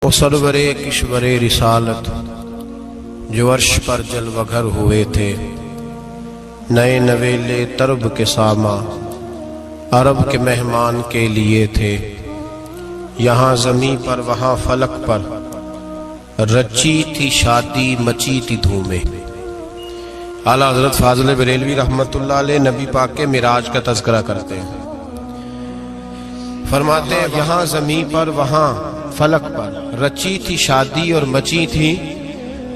وہ سرورے کشورے رسالت جو عرش پر جلوہ گر ہوئے تھے، نئے نویلے طرب کے ساما عرب کے مہمان کے لیے تھے۔ یہاں زمیں پر وہاں فلک پر رچی تھی شادی مچی تھی دھومیں۔ اعلیٰ حضرت فاضل بریلوی رحمت اللہ علیہ نبی پاک کے معراج کا تذکرہ کرتے ہیں، فرماتے ہیں یہاں زمیں پر وہاں فلک پر رچی تھی شادی اور مچی تھی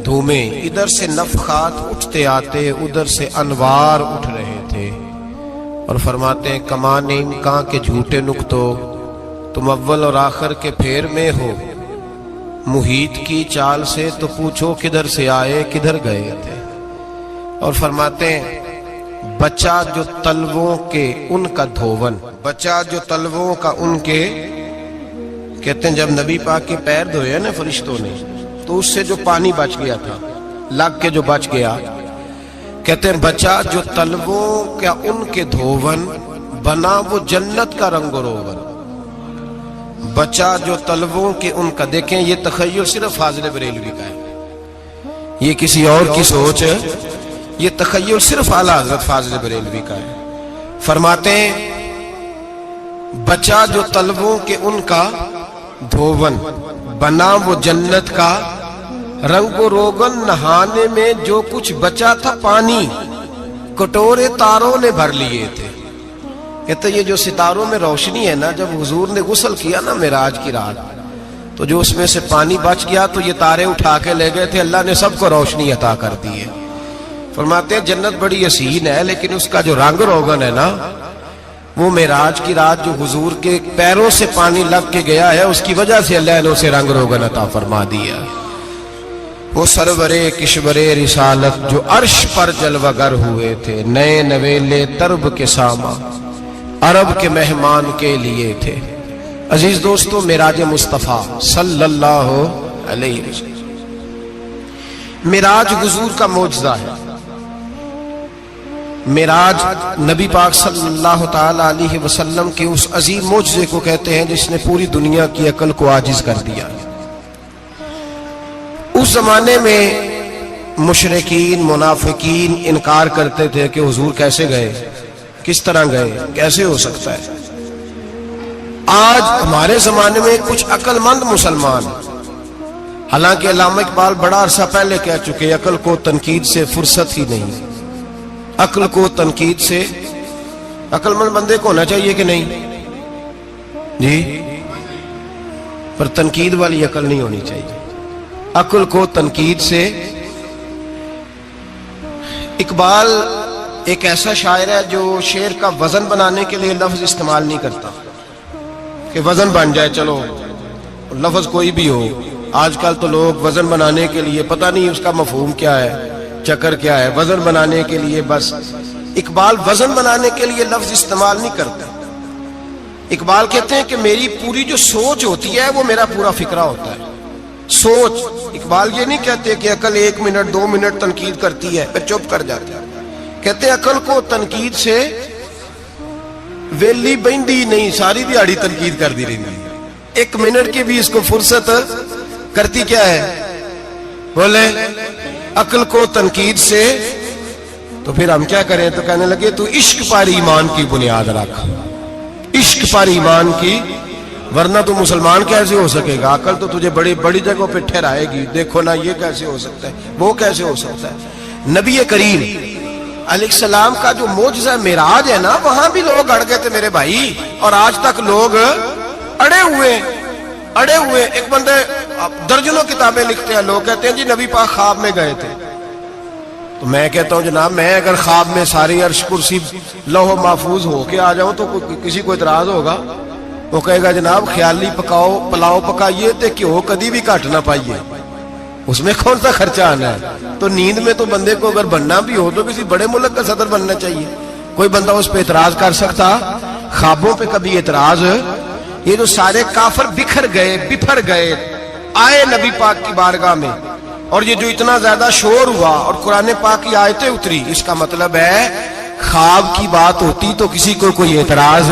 دھومیں۔ ادھر سے نفخات اٹھتے آتے، ادھر سے انوار اٹھ رہے تھے۔ اور فرماتے ہیں کمان امکان کے جھوٹے نکتو، تم اول اور آخر کے پھیر میں ہو۔ محیط کی چال سے تو پوچھو کدھر سے آئے کدھر گئے تھے۔ اور فرماتے ہیں بچہ جو تلووں کے ان کا دھوون، بچہ جو تلووں کا ان کے، کہتے ہیں جب نبی پاک کے پیر دھوئے نا فرشتوں نے تو اس سے جو پانی بچ گیا تھا، لگ کے جو بچ گیا، کہتے ہیں بچہ جو تلووں کا ان کے دھوون، بنا وہ جنت کا رنگ و روغن۔ بچہ جو تلووں کے ان کا، دیکھیں یہ تخیل صرف فاضل بریلوی کا ہے، یہ کسی اور کی سوچ ہے، یہ تخیل صرف اعلیٰ حضرت فاضل بریلوی کا ہے۔ فرماتے ہیں بچہ جو تلووں کے ان کا دھوون، بنا وہ جنت کا رنگ و روغن۔ نہانے میں جو کچھ بچا تھا پانی، کٹورے تاروں نے بھر لیے تھے۔ کہتے یہ جو ستاروں میں روشنی ہے نا، جب حضور نے غسل کیا نا معراج کی رات، تو جو اس میں سے پانی بچ گیا تو یہ تارے اٹھا کے لے گئے تھے، اللہ نے سب کو روشنی عطا کر دی ہے۔ فرماتے ہیں جنت بڑی حسین ہے، لیکن اس کا جو رنگ روغن ہے نا، وہ معراج کی رات جو حضور کے پیروں سے پانی لگ کے گیا ہے، اس کی وجہ سے اللہ نے اسے رنگ روغن عطا فرما دیا۔ وہ سرورے کشورے رسالت جو عرش پر جلوہ گر ہوئے تھے، نئے نویلے طرب کے ساما عرب کے مہمان کے لیے تھے۔ عزیز دوستو، معراج مصطفیٰ صلی اللہ علیہ وسلم، معراج حضور کا معجزہ ہے۔ معراج نبی پاک صلی اللہ تعالی علیہ وسلم کے اس عظیم معجزے کو کہتے ہیں جس نے پوری دنیا کی عقل کو عاجز کر دیا۔ اس زمانے میں مشرکین منافقین انکار کرتے تھے کہ حضور کیسے گئے، کس طرح گئے، کیسے ہو سکتا ہے۔ آج ہمارے زمانے میں کچھ عقل مند مسلمان، حالانکہ علامہ اقبال بڑا عرصہ پہلے کہہ چکے عقل کو تنقید سے فرصت ہی نہیں۔ عقل کو تنقید سے، عقل مند بندے کو ہونا چاہیے کہ نہیں جی، پر تنقید والی عقل نہیں ہونی چاہیے۔ عقل کو تنقید سے، اقبال ایک ایسا شاعر ہے جو شعر کا وزن بنانے کے لیے لفظ استعمال نہیں کرتا کہ وزن بن جائے، چلو لفظ کوئی بھی ہو۔ آج کل تو لوگ وزن بنانے کے لیے پتہ نہیں اس کا مفہوم کیا ہے، چکر کیا ہے، وزن بنانے کے لیے بس۔ اقبال وزن بنانے کے لیے لفظ استعمال نہیں کرتا۔ اقبال کہتے ہیں کہ میری پوری جو سوچ ہوتی ہے وہ میرا پورا فکرہ ہوتا ہے۔ سوچ، اقبال یہ نہیں کہتے کہ عقل 1 منٹ 2 منٹ تنقید کرتی ہے پھر چپ کر جاتی ہے۔ کہتے ہیں عقل کو تنقید سے ویلی بہندی نہیں، ساری دیہاڑی تنقید کر دی رہی، 1 منٹ کی بھی اس کو فرصت کرتی کیا ہے، بولے عقل کو تنقید سے۔ تو پھر ہم کیا کریں، تو کہنے لگے تو عشق پر ایمان کی بنیاد رکھ، عشق پر ایمان کی، ورنہ تو مسلمان کیسے ہو سکے گا، عقل تو تجھے بڑی بڑی جگہوں پہ ٹھہرائے گی، دیکھو نا یہ کیسے ہو سکتا ہے، وہ کیسے ہو سکتا ہے۔ نبی کریم علیہ السلام کا جو معجزہ معراج ہے نا، وہاں بھی لوگ اڑ گئے تھے میرے بھائی، اور آج تک لوگ اڑے ہوئے۔ ایک بندے درجنوں کتابیں لکھتے ہیں، لوگ کہتے ہیں جی نبی پاک خواب میں گئے تھے۔ تو میں کہتا ہوں جناب، میں اگر خواب میں ساری عرش کرسی لوح محفوظ ہو کے آ جاؤں تو کسی کو اعتراض ہوگا؟ وہ کہے گا جناب خیالی پلاؤ پکائیے تے کیوں کدی بھی گھٹ نہ پائیے، اس میں کون سا خرچہ آنا ہے۔ تو نیند میں تو بندے کو اگر بننا بھی ہو تو کسی بڑے ملک کا صدر بننا چاہیے، کوئی بندہ اس پہ اعتراض کر سکتا؟ خوابوں پہ کبھی اعتراض؟ یہ جو سارے کافر بکھر گئے آئے نبی پاک کی بارگاہ میں، اور یہ جو اتنا زیادہ شور ہوا اور قرآن پاک کی آیتیں اتری، اس کا مطلب ہے خواب کی بات ہوتی تو کسی کو کوئی اعتراض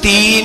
3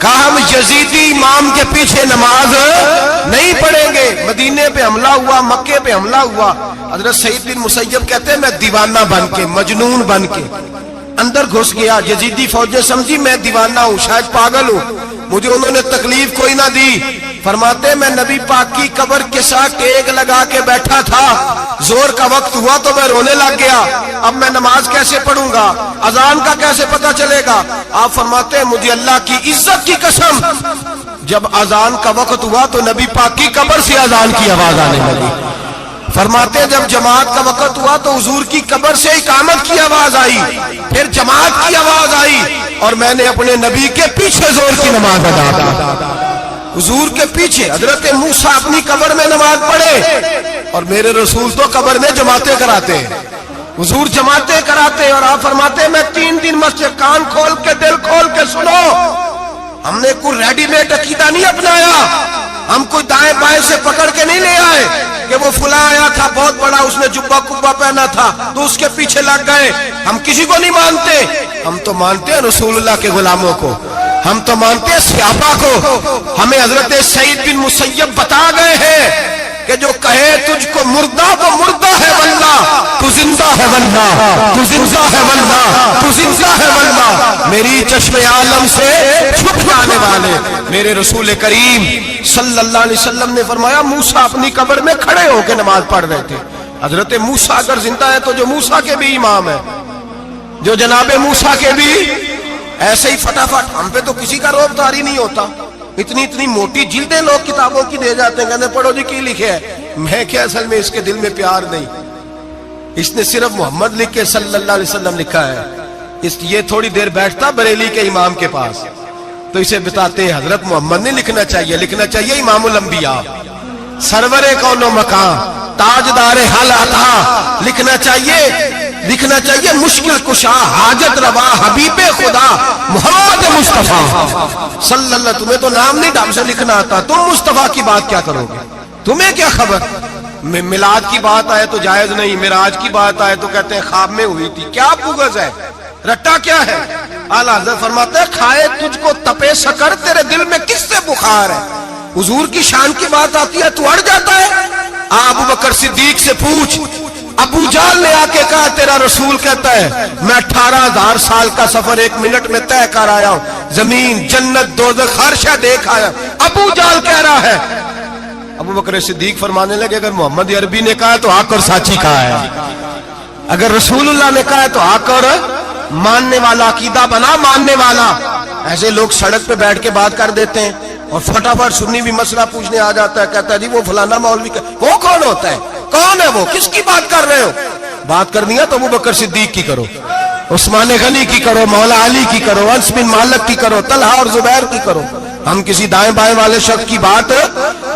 کہا ہم یزیدی امام کے پیچھے نماز نہیں پڑھیں گے. مدینے پہ حملہ ہوا, مکے پہ حملہ ہوا. حضرت سعید بن مسیب کہتے ہیں میں دیوانہ بن کے, مجنون بن کے اندر گھس گیا. یزیدی فوجیں سمجھی میں دیوانہ ہوں, شاید پاگل ہوں, مجھے انہوں نے تکلیف کوئی نہ دی. فرماتے میں نبی پاک کی قبر کے ساتھ ٹیک لگا کے بیٹھا تھا, زور کا وقت ہوا تو میں رونے لگ گیا. اب میں نماز کیسے پڑھوں گا, اذان کا کیسے پتہ چلے گا. آپ فرماتے ہیں مجھے اللہ کی عزت کی قسم, جب اذان کا وقت ہوا تو نبی پاک کی قبر سے اذان کی آواز آنے لگی. فرماتے ہیں جب جماعت کا وقت ہوا تو حضور کی قبر سے اقامت کی آواز آئی, پھر جماعت کی آواز آئی, اور میں نے اپنے نبی کے پیچھے زور کی نماز ادا کی. حضور کے پیچھے حضرت موسیٰ اپنی قبر میں نماز پڑھے, اور میرے رسول تو قبر میں جماعتیں کراتے ہیں. حضور جماعتیں کراتے, اور آپ فرماتے ہیں میں 3 دن مسجد, کان کھول کے دل کھول کے سنو, ہم نے کوئی ریڈی میڈ عقیدہ نہیں اپنایا, ہم کوئی دائیں بائیں سے پکڑ کے نہیں لے آئے کہ وہ فلاں آیا تھا بہت بڑا, اس نے جبہ کبہ پہنا تھا تو اس کے پیچھے لگ گئے. ہم کسی کو نہیں مانتے, ہم تو مانتے ہیں رسول اللہ کے غلاموں کو, ہم تو مانتے ہیں صحابہ کو. ہمیں حضرت سعید بن مسیب بتا گئے ہیں کہ جو کہے تجھ کو مردہ وہ مردہ ہے واللہ, تو زندہ ہے واللہ, تو زندہ ہے واللہ, تو زندہ ہے واللہ. میری چشم عالم سے چھپ جانے والے میرے رسول کریم صلی اللہ علیہ وسلم نے فرمایا موسیٰ اپنی قبر میں کھڑے ہو کے نماز پڑھ رہے تھے. حضرت موسیٰ اگر زندہ ہے تو جو موسیٰ کے بھی امام ہے, جو جناب موسیٰ کے بھی ایسے ہی فٹافٹ. ہم پہ تو کسی کا روب داری نہیں ہوتا, اتنی اتنی موٹی جلدیں لوگ کتابوں کی دے جاتے ہیں, کہتے پڑھو جی کی لکھے ہے. میں کیا, اصل میں اس کے دل میں پیار نہیں, اس نے صرف محمد لکھ کے صلی اللہ علیہ وسلم لکھا ہے. یہ تھوڑی دیر بیٹھتا بریلی کے امام کے پاس تو اسے بتاتے ہیں حضرت محمد نہیں لکھنا چاہیے, لکھنا چاہیے امام الانبیاء, سرور کون و مکان, تاجدار حل عطا, لکھنا چاہیے مشکل کشا, حاجت روا, حبیب خدا محمد مصطفیٰ صلی اللہ. تمہیں تو نام نہیں ڈھنگ سے لکھنا آتا, تم مصطفیٰ کی بات کیا کرو گے, تمہیں کیا خبر. میلاد کی بات آئے تو جائز نہیں, معراج کی بات آئے تو کہتے ہیں خواب میں ہوئی تھی. کیا بغض ہے, رٹا کیا ہے. اعلیٰ حضرت فرماتے ہیں کھائے تجھ کو تپے سکر, تیرے دل میں کس سے بخار ہے. حضور کی شان کی بات آتی ہے تو اڑ جاتا ہے. ابو بکر صدیق سے پوچھ, ابو جہل نے آ کے کہا تیرا رسول کہتا ہے میں 18,000 سال کا سفر 1 منٹ میں طے کر آیا ہوں, زمین جنت دوزخ ہر شے دیکھ آیا. ابو جہل کہہ رہا ہے. ابو بکر صدیق فرمانے لگے اگر محمد عربی نے کہا تو حق اور سچی کہا ہے, اگر رسول اللہ نے کہا تو حق اور ماننے والا, عقیدہ بنا ماننے والا. ایسے لوگ سڑک پہ بیٹھ کے بات کر دیتے ہیں اور فٹافٹ سنی بھی مسئلہ پوچھنے آ جاتا ہے, کہتا ہے جی وہ فلانا مولوی کا, وہ کون ہوتا ہے, کون ہے وہ, کس کی بات کر رہے ہو. بات کرنی ہے تو ابو بکر صدیق کی کرو, عثمان غنی کی کرو, مولا علی کی کرو, انس بن مالک کی کرو, طلحہ اور زبیر کی کرو. ہم کسی دائیں بائیں والے شخص کی بات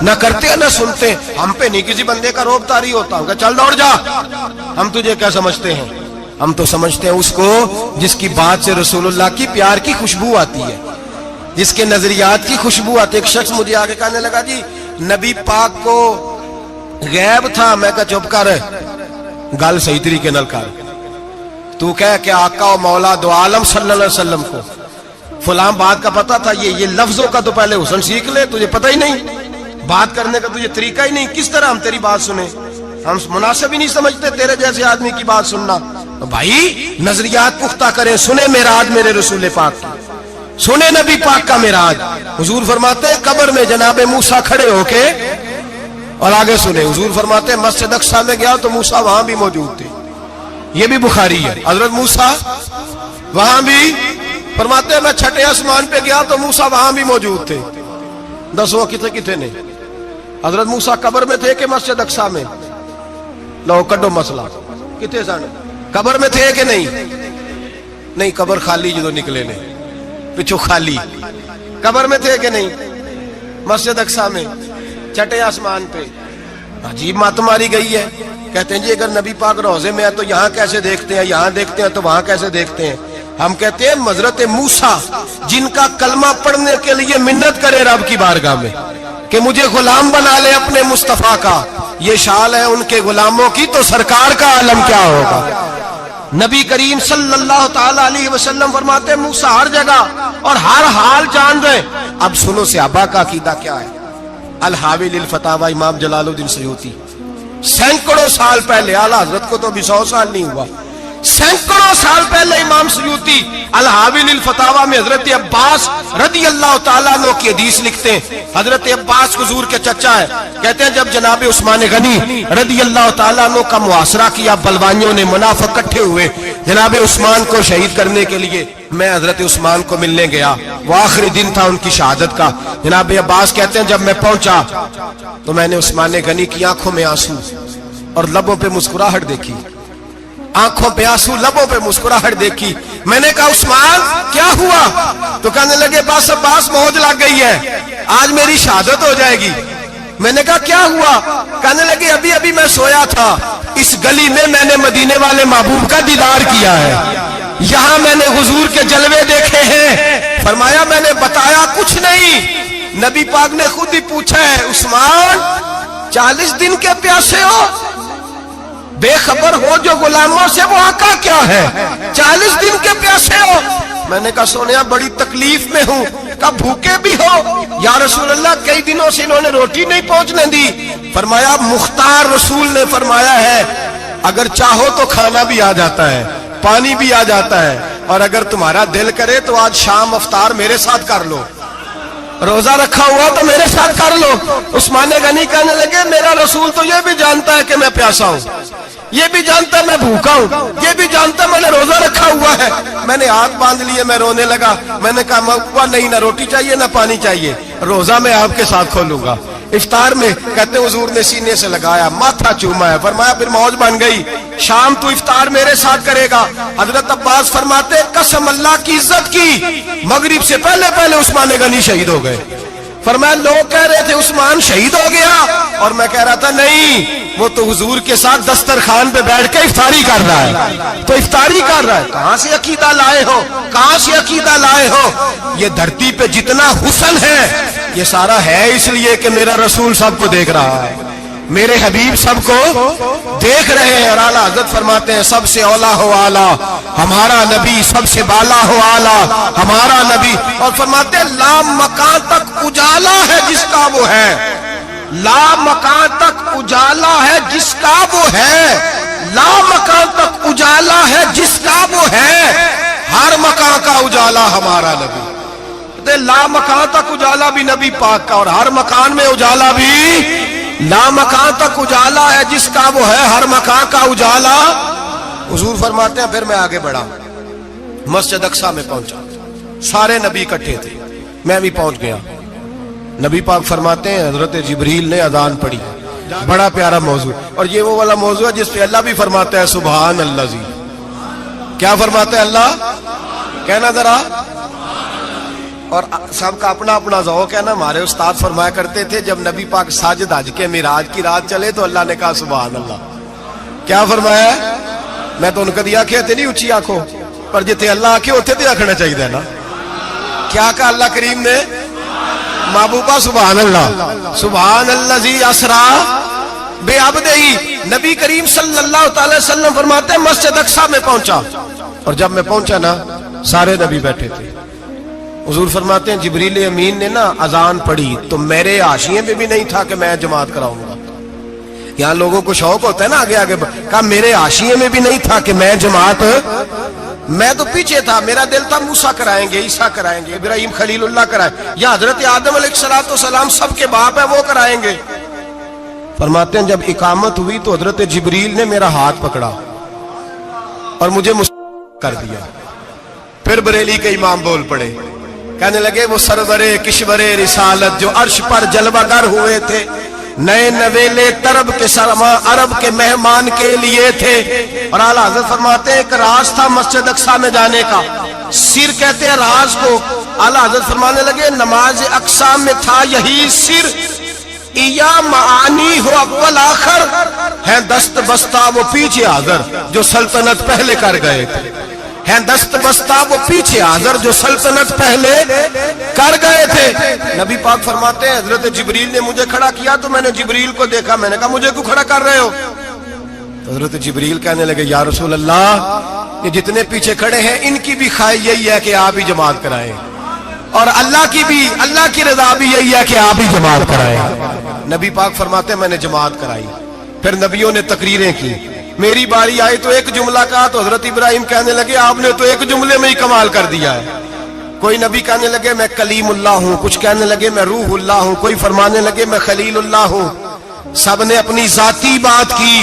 نہ کرتے نہ سنتے. ہم پہ نہیں کسی بندے کا روب طاری ہوتا ہوں کہ چل دوڑ جا, ہم تجھے کیا سمجھتے ہیں. ہم تو سمجھتے ہیں اس کو جس کی بات سے رسول اللہ کی پیار کی خوشبو آتی ہے, جس کے نظریات کی خوشبو آتی ہے. ایک شخص مجھے آگے کہنے لگا جی نبی پاک کو غیب تھا. میں کہا چپ کر, گل صحیح طریقے نال کر. تو کہہ کہ آقا و مولا دو عالم صلی اللہ علیہ وسلم کو فلاں بات کا پتہ تھا, یہ لفظوں کا تو پہلے حسن سیکھ لے, تجھے پتہ ہی نہیں, بات کرنے کا تجھے طریقہ ہی نہیں, کس طرح ہم تیری بات سنیں. ہم مناسب ہی نہیں سمجھتے تیرے جیسے آدمی کی بات سننا. بھائی نظریات پختہ کریں, سنیں معراج میرے رسول پاک کی, سنیں نبی پاک کا معراج. حضور فرماتے ہیں قبر میں جناب موسیٰ کھڑے ہو کے, اور آگے سنیں حضور فرماتے ہیں مسجد اقصیٰ میں گیا تو موسیٰ وہاں بھی موجود تھے. یہ بھی بخاری ہے. حضرت موسیٰ وہاں بھی, فرماتے ہیں میں 6 آسمان پہ گیا تو موسیٰ وہاں بھی موجود تھے. دسو کتنے نے. حضرت موسیٰ قبر میں تھے کہ مسجد اقصیٰ میں, لو کڈو مسئلہ, کتنے سن قبر میں تھے کہ نہیں, قبر خالی جو نکلے نے پچھو خالی, قبر میں تھے کہ نہیں, مسجد اقصیٰ میں 6 آسمان پہ. عجیب بات ماری گئی ہے. کہتے ہیں جی اگر نبی پاک روضے میں ہے تو یہاں کیسے دیکھتے ہیں, یہاں دیکھتے ہیں تو وہاں کیسے دیکھتے ہیں. ہم کہتے ہیں حضرت موسیٰ جن کا کلمہ پڑھنے کے لیے منت کرے رب کی بارگاہ میں کہ مجھے غلام بنا لے اپنے مصطفیٰ کا, یہ شال ہے ان کے غلاموں کی, تو سرکار کا عالم کیا ہوگا. نبی کریم صلی اللہ تعالی علیہ وسلم فرماتے ہیں موسیٰ ہر جگہ اور ہر حال جان رہے. اب سنو صحابہ کا عقیدہ کیا ہے. الحاوی للفتاوی امام جلال الدین سیوطی سینکڑوں سال پہلے، اعلیٰ حضرت کو تو ابھی 100 سال نہیں ہوا، سینکڑوں سال پہلے امام سیوطی الحاوی للفتاوی میں حضرت عباس رضی اللہ تعالیٰ عنہ کی حدیث لکھتے ہیں. حضرت عباس حضور کے چچا ہے. کہتے ہیں جب جناب عثمان غنی رضی اللہ تعالیٰ عنہ کا محاصرہ کیا، بلوانیوں نے منافق اکٹھے ہوئے جناب عثمان کو شہید کرنے کے لیے، میں حضرت عثمان کو ملنے گیا، وہ آخری دن تھا ان کی شہادت کا. جناب عباس کہتے ہیں جب میں پہنچا تو میں نے عثمان غنی کی آنکھوں میں آنسو اور لبوں پہ مسکراہٹ دیکھی، آنکھوں پہ آنسو لبوں پہ مسکراہٹ دیکھی. میں نے کہا عثمان کیا ہوا؟ تو کہنے لگے بس عباس موج لگ گئی ہے، آج میری شہادت ہو جائے گی. میں نے کہا کیا ہوا؟ کہنے لگے ابھی ابھی میں سویا تھا، اس گلی میں نے مدینے والے محبوب کا دیدار کیا ہے، یہاں میں نے حضور کے جلوے دیکھے ہیں. فرمایا میں نے بتایا کچھ نہیں. نبی پاک نے خود ہی پوچھا ہے عثمان 40 دن کے پیاسے ہو؟ بے خبر ہو جو غلاموں سے وہ آقا کیا ہے، 40 دن کے پیاسے ہو؟ میں نے کہا سونیا بڑی تکلیف میں ہوں. کہا بھوکے بھی ہو؟ یا رسول اللہ کئی دنوں سے انہوں نے روٹی نہیں پہنچنے دی. فرمایا مختار رسول نے فرمایا ہے اگر چاہو تو کھانا بھی آ جاتا ہے، پانی بھی آ جاتا ہے، اور اگر تمہارا دل کرے تو آج شام افطار میرے ساتھ کر لو، روزہ رکھا ہوا تو میرے ساتھ کر لو. عثمان غنی کہنے لگے میرا رسول تو یہ بھی جانتا ہے کہ میں پیاسا ہوں، یہ بھی جانتا ہے میں بھوکا ہوں، یہ بھی جانتا ہے میں نے روزہ رکھا ہوا ہے. میں نے ہاتھ باندھ لیے، میں رونے لگا. میں نے کہا مکوا نہیں، نہ روٹی چاہیے نہ پانی چاہیے، روزہ میں آپ کے ساتھ کھولوں گا. افطار میں کہتے حضور نے سینے سے لگایا، ماتھا چوما ہے. فرمایا پھر موج بن گئی، شام تو افطار میرے ساتھ کرے گا. حضرت عباس فرماتے قسم اللہ کی عزت کی مغرب سے پہلے پہلے عثمان غنی شہید ہو گئے. فرمایا لوگ کہہ رہے تھے عثمان شہید ہو گیا، اور میں کہہ رہا تھا نہیں، وہ تو حضور کے ساتھ دسترخوان پہ بیٹھ کے افطاری کر رہا ہے. تو افطاری کر رہا ہے. کہاں سے عقیدہ لائے ہو، کہاں سے عقیدہ لائے ہو؟ یہ دھرتی پہ جتنا حسن ہے یہ سارا ہے اس لیے کہ میرا رسول سب کو دیکھ رہا ہے، میرے حبیب سب کو دیکھ رہے ہیں. اور اعلیٰ حضرت فرماتے ہیں سب سے اولا ہو اعلیٰ ہمارا نبی، سب سے بالا ہو اعلیٰ ہمارا نبی. اور فرماتے ہیں لا مکان تک اجالا ہے جس کا وہ ہے، لا مکان تک اجالا ہے جس کا وہ ہے، لا مکان تک اجالا ہے جس کا وہ ہے، ہر مکان کا اجالا ہمارا نبی. لا مکان تک اجالا بھی نبی پاک کا، اور ہر مکان میں اجالا بھی لا مکان تک اجالا ہے جس کا وہ ہے، ہر مکان کا اجالا. حضور فرماتے ہیں پھر میں آگے بڑھا، مسجد اقصی میں پہنچا، سارے نبی اکٹھے تھے، میں بھی پہنچ گیا. نبی پاک فرماتے ہیں حضرت جبریل نے اذان پڑھی. بڑا پیارا موضوع، اور یہ وہ والا موضوع ہے جس پہ اللہ بھی فرماتا ہے سبحان اللہ جی. کیا فرماتے ہیں اللہ؟ کہنا ذرا. اور سب کا اپنا اپنا ذوق ہے نا. ہمارے استاد فرمایا کرتے تھے جب نبی پاک ساجد حج کے معراج کی رات چلے تو اللہ نے کہا سبحان اللہ. کیا فرمایا؟ میں تو ان کو دیا کہ نہیں اونچی آنکھوں پر جتنے اللہ آنکھیں ہوتے تھے آنکھنا چاہیے نا. کیا کہا اللہ کریم نے؟ محبوبہ سبحان اللہ. سبحان الذی اسرا بعبدہ. نبی کریم صلی اللہ تعالی وسلم فرماتے ہیں مسجد اقصی میں پہنچا، اور جب میں پہنچا نا سارے نبی بیٹھے تھے. حضور فرماتے ہیں جبریل امین نے نا اذان پڑھی تو میرے حاشیے میں بھی نہیں تھا کہ میں جماعت کراؤں گا. یہاں لوگوں کو شوق ہوتا ہے نا آگے آگے، کہا میرے حاشیے میں بھی نہیں تھا کہ میں جماعت، میں تو پیچھے تھا. میرا دل تھا موسیٰ کرائیں گے، عیسیٰ کرائیں گے، ابراہیم خلیل اللہ کرائیں، یا حضرت آدم علیہ السلام سب کے باپ ہے وہ کرائیں گے. فرماتے ہیں جب اقامت ہوئی تو حضرت جبریل نے میرا ہاتھ پکڑا اور مجھے کر دیا. پھر بریلی کے امام بول پڑے، کہنے لگے وہ سرورے کشورے رسالت جو عرش پر جلوہ گر ہوئے تھے، نئے نویلے طرب کے سرما عرب کے مہمان کے لیے تھے. اور اعلیٰ حضرت فرماتے ہیں ایک راز تھا مسجد اقصی میں جانے کا، سر کہتے ہیں راز کو. اعلیٰ حضرت فرمانے لگے نماز اقصی میں تھا یہی سر، یا معانی ہو اول آخر ہے دست بستہ وہ پیچھے حاضر جو سلطنت پہلے کر گئے تھے، ہے دست بستہ وہ پیچھے حاضر جو سلطنت پہلے کر گئے تھے. نبی پاک فرماتے ہیں حضرت جبریل نے مجھے کھڑا کیا تو میں نے جبریل کو دیکھا. میں نے کہا مجھے کیوں کھڑا کر رہے ہو؟ تو حضرت جبریل کہنے لگے یا رسول اللہ یہ جتنے پیچھے کھڑے ہیں ان کی بھی خواہش یہی ہے کہ آپ ہی جماعت کرائیں، اور اللہ کی رضا بھی یہی ہے کہ آپ ہی جماعت کرائیں۔ نبی پاک فرماتے ہیں میں نے جماعت کرائی، پھر نبیوں نے تقریریں کی، میری باری آئی تو ایک جملہ کہا تو حضرت ابراہیم کہنے لگے آپ نے تو ایک جملے میں ہی کمال کر دیا ہے۔ کوئی نبی کہنے لگے میں کلیم اللہ ہوں، کچھ کہنے لگے میں روح اللہ ہوں، کوئی فرمانے لگے میں خلیل اللہ ہوں، سب نے اپنی ذاتی بات کی۔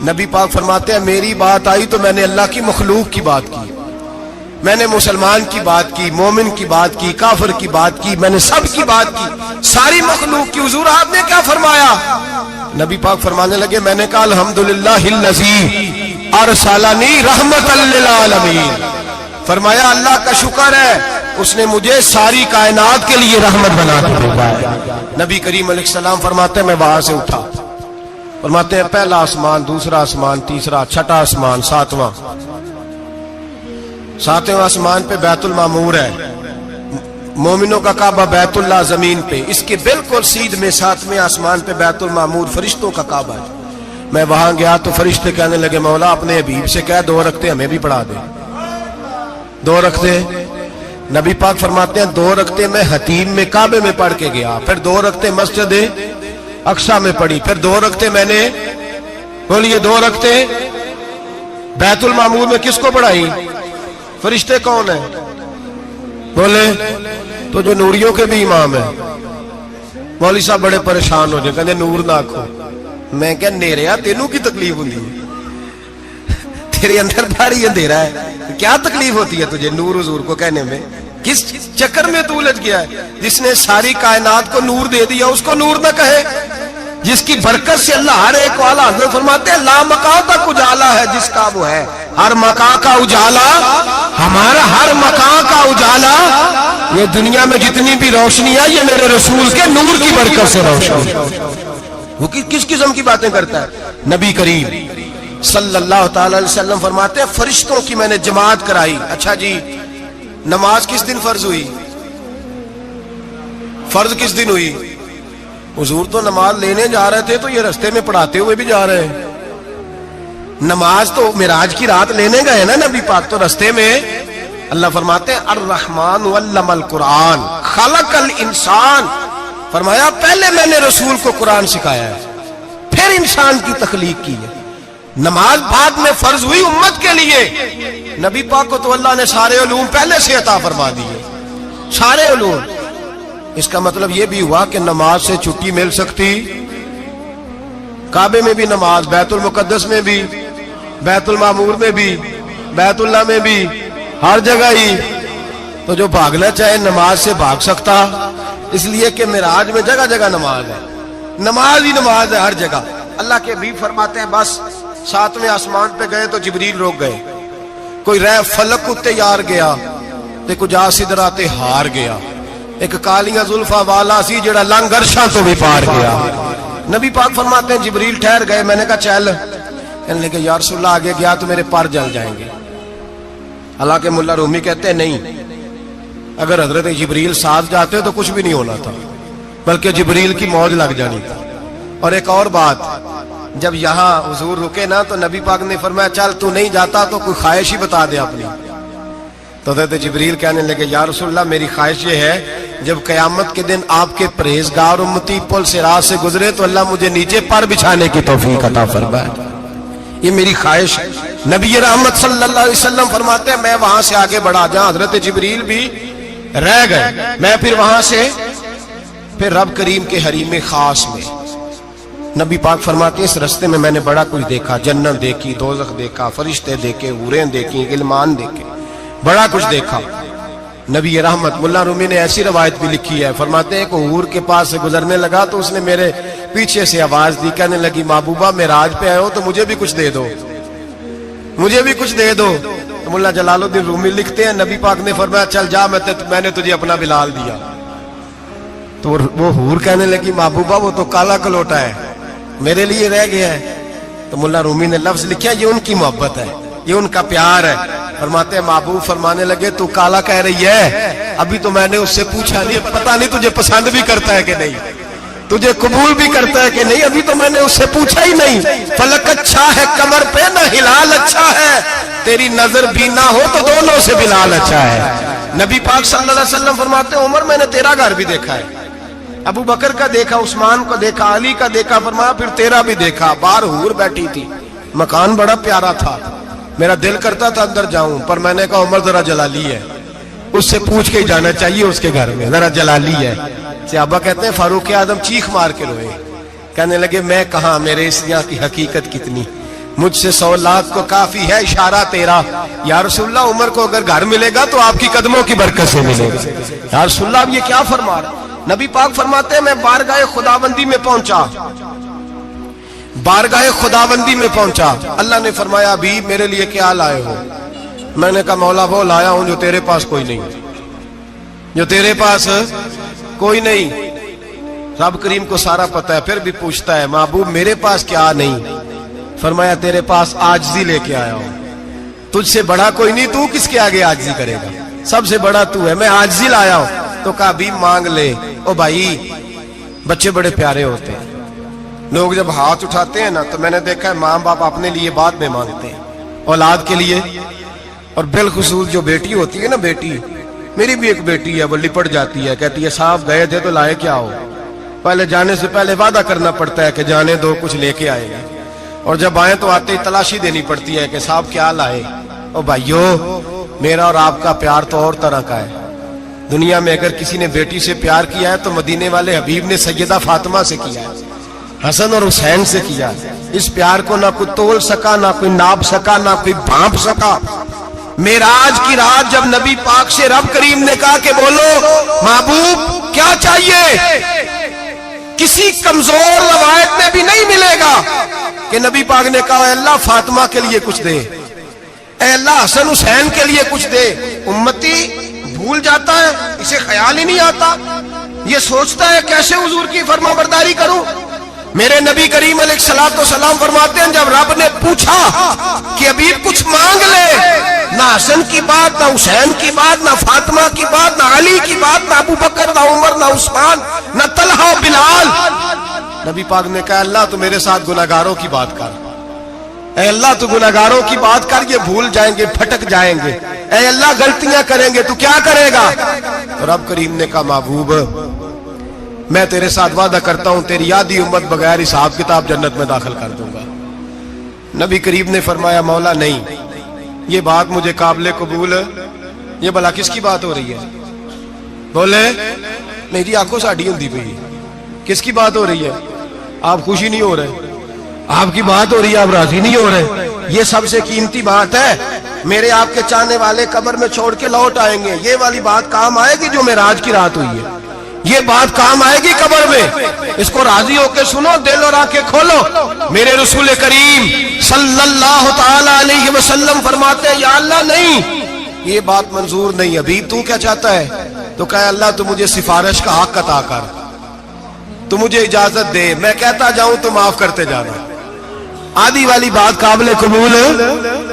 نبی پاک فرماتے ہیں میری بات آئی تو میں نے اللہ کی مخلوق کی بات کی، میں نے مسلمان کی بات کی، مومن کی بات کی، کافر کی بات کی، میں نے سب کی بات کی، ساری مخلوق کی۔ حضور آپ نے کیا فرمایا؟ نبی پاک فرمانے لگے میں نے کہا الحمدللہ الذی ارسلنی رحمۃ للعالمین، فرمایا اللہ کا شکر ہے اس نے مجھے ساری کائنات کے لیے رحمت بنا کے بھیجا ہے۔ نبی کریم علیہ السلام فرماتے ہیں میں وہاں سے اٹھا، فرماتے ہیں پہلا آسمان، دوسرا آسمان، تیسرا، چھٹا آسمان، ساتواں آسمان پہ بیت المعمور ہے، مومنوں کا کعبہ بیت اللہ زمین پہ، اس کے بالکل سیدھ میں ساتویں آسمان پہ بیت المعمور فرشتوں کا کعبہ ہے۔ میں وہاں گیا تو فرشتے کہنے لگے مولا اپنے حبیب سے کہہ 2 رکعتیں ہمیں بھی پڑھا دے۔ 2 رکعتیں نبی پاک فرماتے ہیں 2 رکعتیں میں حتیم میں کعبے میں پڑھ کے گیا، پھر 2 رکعتیں مسجد اقصی میں پڑھی، پھر 2 رکعتیں میں نے بولیے 2 رکعتیں بیت المعمور میں کس کو پڑھائی؟ فرشتے کون ہیں؟ بولے تو جو نوریوں کے بھی امام ہیں۔ مولوی صاحب بڑے پریشان ہو جائے، کہتے نور نہ آکھو۔ میں کہ نیریا تینوں کی تکلیف ہوتی ہے، تیرے اندر بھاری اندھیرا ہے، کیا تکلیف ہوتی ہے تجھے نور حضور کو کہنے میں؟ کس چکر میں تو الجھ گیا ہے؟ جس نے ساری کائنات کو نور دے دیا اس کو نور نہ کہے؟ جس کی برکت سے اللہ ہر ایک والا، حضرت فرماتے ہیں لا مکان تک اجالا ہے جس کا وہ ہے، ہر مکان کا اجالا ہمارا، ہر مکان کا اجالا، یہ دنیا میں جتنی بھی روشنی ہے یہ میرے رسول کے نور کی برکت سے روشنی۔ وہ کس قسم کی باتیں کرتا ہے؟ نبی کریم صلی اللہ تعالی علیہ وسلم فرماتے ہیں فرشتوں کی میں نے جماعت کرائی۔ اچھا جی نماز کس دن فرض ہوئی؟ فرض کس دن ہوئی؟ حضور تو نماز لینے جا رہے تھے تو یہ رستے میں پڑھاتے ہوئے بھی جا رہے ہیں۔ نماز تو معراج کی رات لینے گئے نا نبی پاک، تو رستے میں اللہ فرماتے ہیں الرحمن علم القرآن خلق الانسان، فرمایا پہلے میں نے رسول کو قرآن سکھایا ہے پھر انسان کی تخلیق کی ہے۔ نماز بعد میں فرض ہوئی امت کے لیے، نبی پاک کو تو اللہ نے سارے علوم پہلے سے عطا فرما دیے، سارے علوم۔ اس کا مطلب یہ بھی ہوا کہ نماز سے چھٹی مل سکتی، کعبے میں بھی نماز، بیت المقدس میں بھی، بیت المعمور میں بھی، بیت اللہ میں بھی، ہر جگہ ہی۔ تو جو بھاگنا چاہے نماز سے بھاگ سکتا، اس لیے کہ معراج میں جگہ جگہ نماز ہے، نماز ہی نماز ہے ہر جگہ۔ اللہ کے حبیب فرماتے ہیں بس 7ویں آسمان پہ گئے تو جبریل روک گئے، کوئی رہ فلک اتے یار گیا تے کچھ سدراتے ہار گیا، ایک کالیاں زلفاں والا سی جڑا لنگ عرشاں تو بھی پار گیا۔ نبی پاک فرماتے ہیں جبریل ٹھہر گئے، میں نے کہا چل، کہنے لگے یا رسول اللہ آگے گیا تو میرے پر جل جائیں گے۔ حالانکہ ملا رومی کہتے ہیں نہیں، اگر حضرت جبریل ساتھ جاتے تو کچھ بھی نہیں ہونا تھا، بلکہ جبریل کی موج لگ جانی تھی۔ اور ایک اور بات، جب یہاں حضور رکے نا تو نبی پاک نے فرمایا چل تو نہیں جاتا تو کوئی خواہش ہی بتا دے اپنی۔ تو حضرت جبریل کہنے لگے یا رسول اللہ میری خواہش یہ ہے جب قیامت کے دن آپ کے پرہیزگار امتی پل سے راہ سے گزرے تو اللہ مجھے نیچے پر بچھانے کی توفیق عطا فرمائے، یہ میری خواہش۔ نبی رحمت صلی اللہ علیہ وسلم فرماتے ہیں میں وہاں سے آگے بڑھا جہاں حضرت جبریل بھی رہ گئے، میں پھر وہاں سے پھر رب کریم کے حریم خاص میں۔ نبی پاک فرماتے ہیں اس رستے میں میں نے بڑا کچھ دیکھا، جنت دیکھی، دوزخ دیکھا، فرشتے دیکھے، حوریں دیکھی، غلمان دیکھے، بڑا کچھ دیکھا۔ نبی رحمت ملا رومی نے ایسی روایت بھی لکھی ہے، فرماتے ہیں کہ حور کے پاس سے گزرنے لگا تو اس نے میرے پیچھے سے آواز دی، کہنے لگی محبوبہ معراج پہ آئے ہو تو مجھے بھی کچھ دے دو، مجھے بھی کچھ دے دو۔ تو ملا جلال الدین رومی لکھتے ہیں نبی پاک نے فرمایا چل جا میں نے تجھے اپنا بلال دیا۔ تو وہ حور کہنے لگی محبوبہ وہ تو کالا کلوٹا ہے، میرے لیے رہ گیا ہے۔ تو ملا رومی نے لفظ لکھا یہ ان کی محبت ہے، یہ ان کا پیار ہے۔ فرماتے ہیں محبوب فرمانے لگے تو کالا کہہ رہی ہے، ابھی تو میں نے اس سے پوچھا نہیں، پتہ نہیں تجھے پسند بھی کرتا ہے کہ نہیں، تجھے قبول بھی کرتا ہے کہ نہیں، ابھی تو میں نے اس سے پوچھا ہی نہیں۔ فلک اچھا ہے کمر پہ نہ ہلال اچھا ہے، تیری نظر بھی نہ ہو تو دونوں سے بلال اچھا ہے۔ نبی پاک صلی اللہ علیہ وسلم فرماتے ہیں عمر میں نے تیرا گھر بھی دیکھا ہے، ابو بکر کا دیکھا، عثمان کو دیکھا، علی کا دیکھا، فرمایا پھر تیرا بھی دیکھا، باہر حور بیٹھی تھی، مکان بڑا پیارا تھا، میرا دل کرتا تھا اندر جاؤں، پر میں نے کہا عمر ذرا جلالی ہے، اس سے پوچھ کے ہی جانا چاہیے، اس کے گھر میں ذرا جلالی ہے۔ صحابہ کہتے ہیں فاروق اعظم چیخ مار کے روئے، کہنے لگے میں کہاں، میرے اس یہاں کی حقیقت کتنی، مجھ سے 100 لاکھ کو کافی ہے اشارہ تیرا، یا رسول اللہ عمر کو اگر گھر ملے گا تو آپ کی قدموں کی برکت سے ملے گا۔ یا رسول اللہ اب یہ کیا فرما رہا؟ نبی پاک فرماتے ہیں میں بارگاہ خداوندی میں پہنچا، بارگاہ خداوندی میں پہنچا، اللہ نے فرمایا ابھی میرے لیے کیا لائے ہو؟ میں نے کہا مولا وہ لایا ہوں جو تیرے پاس کوئی نہیں، جو تیرے پاس کوئی نہیں۔ رب کریم کو سارا پتہ ہے، پھر بھی پوچھتا ہے محبوب میرے پاس کیا نہیں؟ فرمایا تیرے پاس عاجزی لے کے آیا ہوں، تجھ سے بڑا کوئی نہیں، تو کس کے آگے عاجزی کرے گا، سب سے بڑا تو ہے، میں عاجزی لایا ہوں۔ تو کہا بھی مانگ لے۔ او بھائی بچے بڑے پیارے ہوتے ہیں، لوگ جب ہاتھ اٹھاتے ہیں نا تو میں نے دیکھا ہے ماں باپ اپنے لیے بعد میں مانگتے ہیں، اولاد کے لیے، اور بالخصوص جو بیٹی ہوتی ہے نا، بیٹی میری بھی ایک بیٹی ہے، وہ لپٹ جاتی ہے، کہتی ہے صاحب گئے تھے تو لائے کیا ہو؟ پہلے جانے سے پہلے وعدہ کرنا پڑتا ہے کہ جانے دو کچھ لے کے آئے گا، اور جب آئیں تو آتے ہی تلاشی دینی پڑتی ہے کہ صاحب کیا لائے۔ او بھائیو میرا اور آپ کا پیار تو اور طرح کا ہے، دنیا میں اگر کسی نے بیٹی سے پیار کیا ہے تو مدینے والے حبیب نے سیدہ فاطمہ سے کیا ہے، حسن اور حسین سے کیا ہے۔ اس پیار کو نہ کوئی تول سکا، نہ کوئی ناپ سکا، نہ کوئی بھانپ سکا۔ معراج کی رات جب نبی پاک سے رب کریم نے کہا کہ بولو محبوب کیا چاہیے، کسی کمزور روایت میں بھی نہیں ملے گا کہ نبی پاک نے کہا اے اللہ فاطمہ کے لیے کچھ دے، اے اللہ حسن حسین کے لیے کچھ دے۔ امتی بھول جاتا ہے، اسے خیال ہی نہیں آتا، یہ سوچتا ہے کیسے حضور کی فرما برداری کروں۔ میرے نبی کریم علیہ الصلوۃ والسلام فرماتے ہیں جب رب نے پوچھا کہ ابھی کچھ مانگ لے، نہ حسن کی بات، نہ حسین کی بات، نہ فاطمہ کی بات، نہ علی کی بات، نہ ابو بکر، نہ عمر، نہ عثمان، نہ طلحہ بلال، نبی پاک نے کہا اللہ تو میرے ساتھ گناہگاروں کی بات کر، اے اللہ تو گناہگاروں کی بات کر، یہ بھول جائیں گے، پھٹک جائیں گے، اے اللہ غلطیاں کریں گے تو کیا کرے گا؟ رب کریم نے کہا محبوب میں تیرے ساتھ وعدہ کرتا ہوں تیری آدھی امت بغیر حساب کتاب جنت میں داخل کر دوں گا۔ نبی کریم نے فرمایا مولا نہیں، یہ بات مجھے قابل قبول ہے، یہ بھلا کس کی بات ہو رہی ہے؟ بولے میری آنکھوں ساڑھی ہوندی پئی، کس کی بات ہو رہی ہے؟ آپ خوشی نہیں ہو رہے، آپ کی بات ہو رہی ہے، آپ راضی نہیں ہو رہے، یہ سب سے قیمتی بات ہے۔ میرے آپ کے چاہنے والے قبر میں چھوڑ کے لوٹ آئیں گے، یہ والی بات کام آئے گی جو معراج کی رات ہوئی ہے، یہ بات کام آئے گی قبر میں، اس کو راضی ہو کے سنو، دل اور آنکھیں کھولو۔ میرے رسول کریم صلی اللہ تعالی علیہ وسلم فرماتے ہیں یا اللہ نہیں، یہ بات منظور نہیں، ابھی تو کیا چاہتا ہے؟ تو کہا اللہ تو مجھے سفارش کا حق عطا کر، تو مجھے اجازت دے، میں کہتا جاؤں تو معاف کرتے جانا۔ آدھی والی بات قابل قبول ہے؟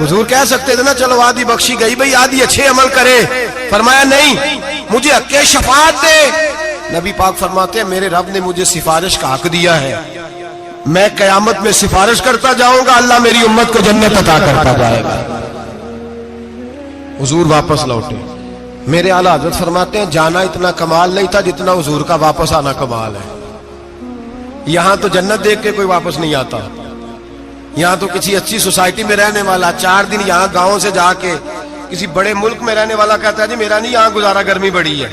حضور کہہ سکتے تھے نا چلو آدھی بخشی گئی بھئی آدھی اچھے عمل کرے، فرمایا نہیں مجھے حق شفاعت دے۔ نبی پاک فرماتے ہیں میرے رب نے مجھے سفارش کا حق دیا ہے، میں قیامت میں سفارش کرتا جاؤں گا، اللہ میری امت کو جنت عطا کرتا جائے گا۔ حضور واپس لوٹے، میرے اعلیٰ حضرت فرماتے ہیں جانا اتنا کمال نہیں تھا جتنا حضور کا واپس آنا کمال ہے۔ یہاں تو جنت دیکھ کے کوئی واپس نہیں آتا، یہاں تو کسی اچھی سوسائٹی میں رہنے والا 4 دن یہاں گاؤں سے جا کے کسی بڑے ملک میں رہنے والا کہتا ہے جی میرا نہیں یہاں گزارا، گرمی بڑی ہے،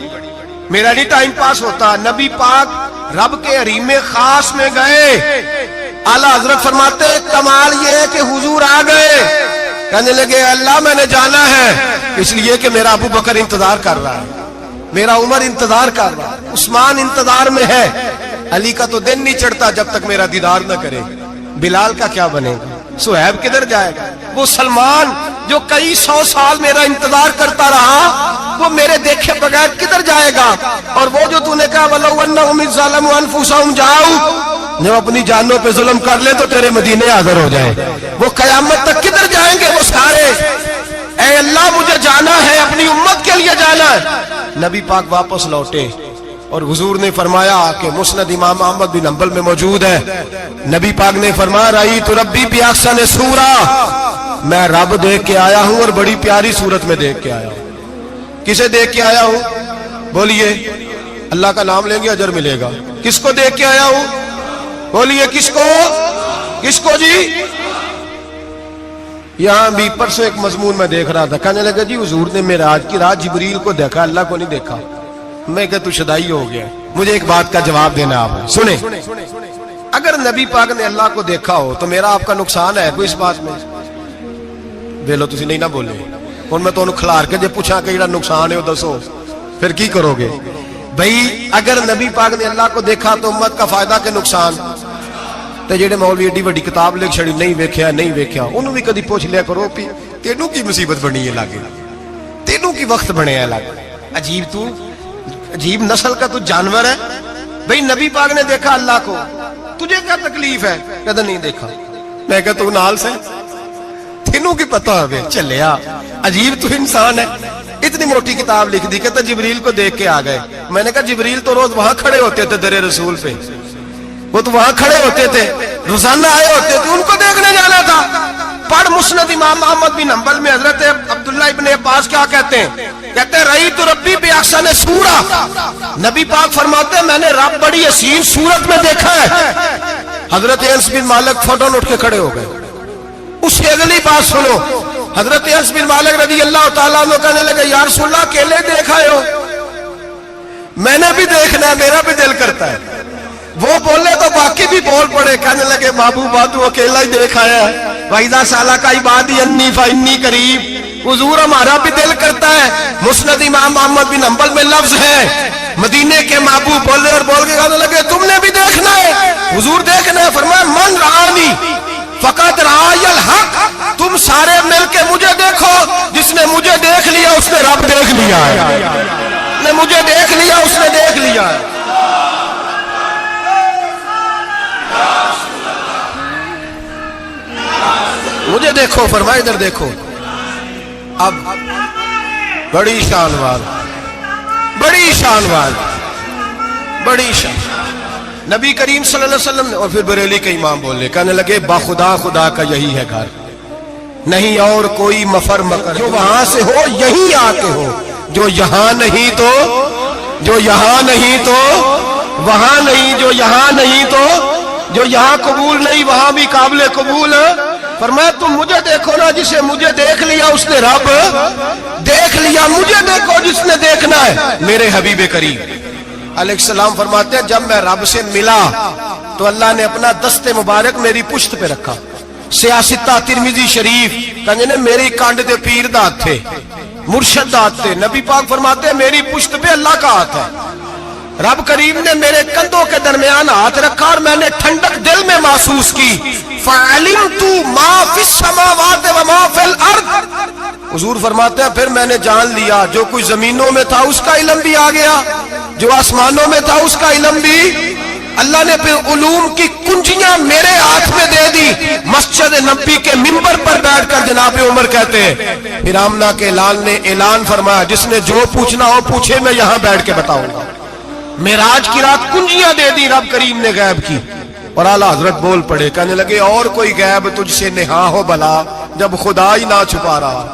میرا نہیں ٹائم پاس ہوتا۔ نبی پاک رب کے حریم خاص میں گئے، اعلیٰ حضرت فرماتے ہیں کمال یہ ہے کہ حضور آ گئے، کہنے لگے اللہ میں نے جانا ہے، اس لیے کہ میرا ابو بکر انتظار کر رہا ہے، میرا عمر انتظار کر رہا ہے، عثمان انتظار میں ہے، علی کا تو دن نہیں چڑھتا جب تک میرا دیدار نہ کرے، بلال کا کیا بنے گا، صہیب کدھر جائے گا، وہ سلمان جو کئی 100 سال میرا انتظار کرتا رہا وہ میرے دیکھے بغیر کدھر جائے گا، اور وہ جو تو نے کہا وَلَوْ أَنَّهُمْ إِذْ ظَلَمُوا أَنفُسَهُمْ جَاءُوا، جو اپنی جانوں پہ ظلم کر لے تو تیرے مدینے حاضر ہو جائیں، وہ قیامت تک کدھر جائیں گے وہ سارے؟ اے اللہ مجھے جانا ہے، اپنی امت کے لیے جانا ہے۔ نبی پاک واپس لوٹے اور حضور نے فرمایا کہ مسند امام احمد بن حنبل میں موجود ہے، نبی پاک نے فرمایا رأیت ربی بأحسن صورہ، میں رب دیکھ کے آیا ہوں اور بڑی پیاری صورت میں دیکھ کے آیا ہوں. کسے دیکھ کے آیا ہوں؟ بولیے. اللہ کا نام لیں گے اجر ملے گا. کس کو دیکھ کے آیا ہوں؟ بولیے کس کو؟ کس کو جی؟ یہاں بھی پرسوں ایک مضمون میں دیکھ رہا تھا, کہنے لگا جی حضور نے معراج کی رات جبریل کو دیکھا, اللہ کو نہیں دیکھا. میں کہ تو شدائی ہو گیا. مجھے ایک بات کا جواب دینا آپ سنیں. اگر نبی پاک نے اللہ کو دیکھا ہو تو میرا آپ کا نقصان ہے کوئی اس بات میں؟ ویلو تسی نہیں نہ بولے اور میں تو کھلار کے جے پوچھا کہ جڑا نقصان ہے وہ دسو, پھر کی کرو گے بھئی؟ اگر نبی پاک نے اللہ کو دیکھا تو امت کا فائدہ کہ نقصان؟ تے جڑے مولوی ایڈی وڈی کتاب لکھ چھڑی نہیں ویکھیا نہیں ویکھیا, انہوں بھی کدی پوچھ لیا کرو پی تینوں کی مصیبت بنی ہے لاگے, تینوں کی وقت بنے ہے لاگے. عجیب تو عجیب نسل کا تو جانور ہے بھئی. نبی پاک نے دیکھا اللہ کو, تجھے کیا تکلیف ہے؟ کہتا نہیں دیکھا. میں کہتا تو نال سے تینوں کی پتہ ہے چلیا. عجیب تو انسان ہے. اتنی موٹی کتاب لکھ دی, کہتا جبریل کو دیکھ کے آ گئے. میں نے کہا جبریل تو روز وہاں کھڑے ہوتے تھے در رسول پہ, وہ تو وہاں کھڑے ہوتے تھے, روزانہ آئے ہوتے تھے, ان کو دیکھنے جانا تھا. پڑھ مسند امام احمد بن حنبل میں حضرت عبداللہ ابن عباس کیا کہتے ہیں؟ کہتے ہیں رئی تو ربی بے احسن سورہ. نبی پاک فرماتے ہیں میں نے رب بڑی حسین صورت میں دیکھا ہے. حضرت انس بن مالک فوٹون اٹھ کے کھڑے ہو گئے. اس سے اگلی بات سنو, حضرت انس بن مالک رضی اللہ تعالیٰ عنہ کہنے لگے یا رسول اللہ اکیلے دیکھا ہو؟ میں نے بھی دیکھنا ہے, میرا بھی دل کرتا ہے. وہ بولے تو باقی بھی بول پڑے, کہنے لگے محبوبہ تو اکیلا ہی دیکھا ہے. وَإِذَا سَأَلَكَ عِبَادِي عَنِّي فَإِنِّي قَرِيبٌ. حضور ہمارا بھی دل کرتا ہے. مسند امام احمد بن حنبل میں لفظ ہے, مدینے کے محبوب بولے اور بول کے کہنے لگے تم نے بھی دیکھنا ہے. حضور دیکھنا ہے. فرمایا من رآنی فقط رآی الحق. تم سارے مل کے مجھے دیکھو, جس نے مجھے دیکھ لیا اس نے رب دیکھ لیا ہے. نے مجھے دیکھ لیا اس نے دیکھ لیا ہے. مجھے دیکھو, فرمائے ادھر دیکھو. اب بڑی شان وال, بڑی شان وال, بڑی شان. نبی کریم صلی اللہ علیہ وسلم نے, اور پھر بریلی کے امام بولے, کہنے لگے باخدا خدا کا یہی ہے گھر, نہیں اور کوئی مفر مکر. جو وہاں سے ہو یہی آتے ہو, جو یہاں نہیں تو, جو یہاں نہیں تو وہاں نہیں, جو یہاں نہیں تو, جو یہاں قبول نہیں وہاں بھی قابل قبول. فرمایا تم مجھے دیکھو نا, جسے مجھے دیکھ لیا اس نے رب دیکھ لیا. مجھے دیکھو جس نے دیکھنا ہے. میرے حبیب کریم علیہ السلام فرماتے ہیں جب میں رب سے ملا تو اللہ نے اپنا دست مبارک میری پشت پہ رکھا. سیاستہ ترمذی شریف کہنے نے میری کانڈ دے پیر دات تھے, مرشد دات تھے. نبی پاک فرماتے ہیں میری پشت پہ اللہ کا ہاتھ ہے. رب کریم نے میرے کندھوں کے درمیان ہاتھ رکھا اور میں نے ٹھنڈک دل میں محسوس کی. فَعَلِمْتُ مَا فِي السَّمَاوَاتِ وَمَا فِي الْأَرْضِ. حضور فرماتے ہیں پھر میں نے جان لیا جو کچھ زمینوں میں تھا اس کا علم بھی آ گیا, جو آسمانوں میں تھا اس کا علم بھی. اللہ نے پھر علوم کی کنجیاں میرے ہاتھ میں دے دی. مسجد نبی کے منبر پر بیٹھ کر جناب عمر کہتے ہیں پھر آمنہ کے لال نے اعلان فرمایا جس نے جو پوچھنا ہو پوچھے, میں یہاں بیٹھ کے بتاؤں گا. معراج کی رات کنجیاں دے دی رب کریم نے غیب کی. اور اعلیٰ حضرت بول پڑے, کہنے لگے اور کوئی غیب تجھ سے نہا ہو بھلا جب خدا ہی نہ چھپا رہا.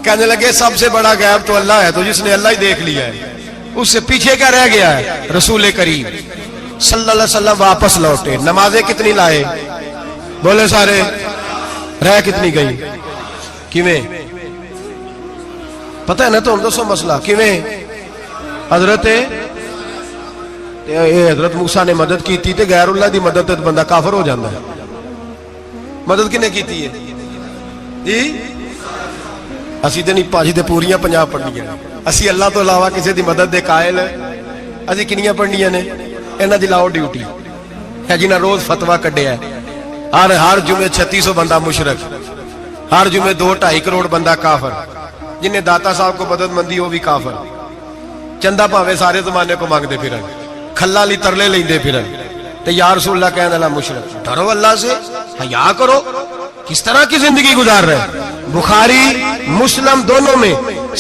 کہنے لگے سب سے بڑا غیب تو اللہ ہے, تو جس نے اللہ ہی دیکھ لیا ہے اس سے پیچھے کیا رہ گیا ہے. رسول کریم صلی اللہ علیہ وسلم واپس لوٹے. نمازیں کتنی لائے؟ بولے سارے. رہ کتنی گئی؟ کیویں پتہ ہے نا تو ہم دوسو مسئلہ کیویں. حضرت موسیٰ نے مدد کی تھی تے غیر اللہ دی مدد تے بندہ کافر ہو جاندہ ہے. مدد کنے کی تھی ہے جی؟ اسی تے نہیں پاجی تے پوریاں 50 پڑھنیاں. اسی اللہ تو علاوہ کسی دی مدد دے قائل اسی کنیاں پڑھنیاں نے. انہاں دی لاؤ ڈیوٹی ہے جنہاں روز فتویٰ کڈیا ہے. ہر جمعے 3600 بندہ مشرک, ہر جمعے 2-2.5 کروڑ بندہ کافر. جنہیں داتا صاحب کو مدد مندی ہو بھی کافر. چندہ پاوے سارے زمانے کو مانگتے پھرن, کھلا لی ترلے لیندے پھرن. تے یا رسول اللہ کہنے اللہ مشرک. ڈرو اللہ سے, حیا کرو. کس طرح کی زندگی گزار رہے. بخاری مسلم دونوں میں